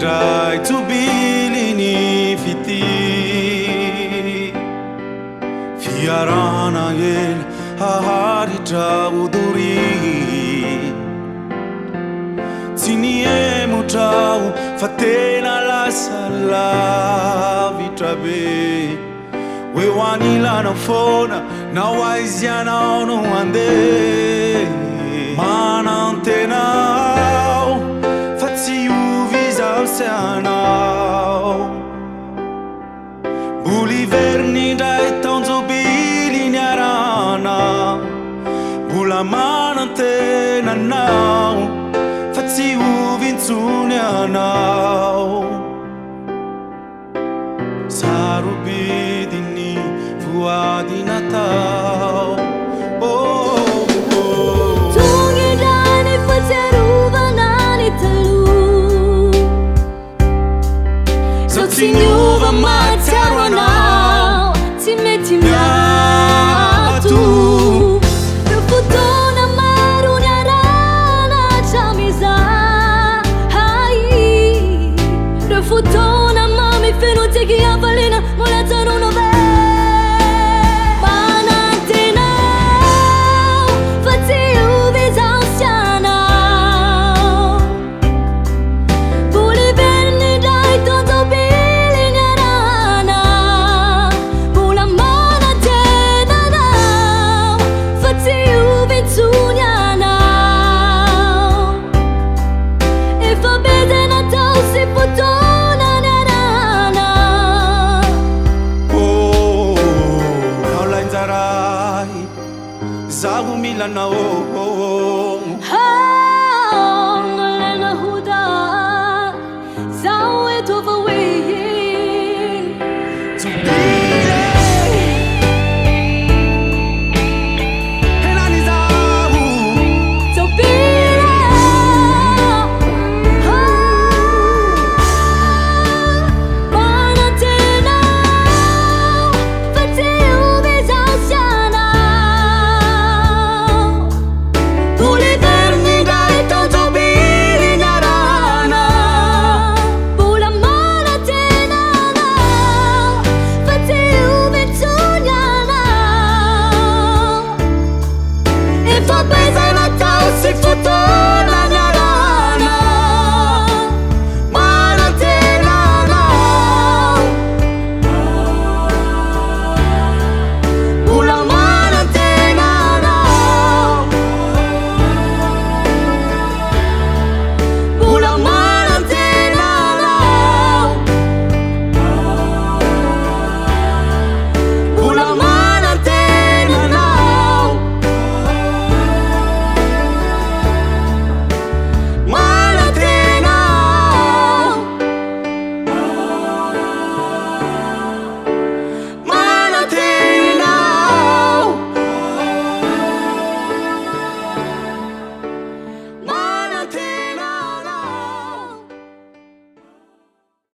indray tobiliny fity fiarana ela haharitra odory tsy niemotrao fa tena lasa lavitra be hoe ho anilanao foana na ho aizianao no andeha manantenao fa tsy ovy izaho sy anao mbola iveriny indray taonjobily ny arana mbola manantenanao fa tsy ovy intsony anao sarobidiny voady natao Tongilany fatsiarovana ny taloha zao tsy miova mahatsiaro anao tsy mety miato reo fotoana maro ny arana hatramin'izay reo fotoana mamy feno tseky hafaliana mbola tsaroana ve zaho milanao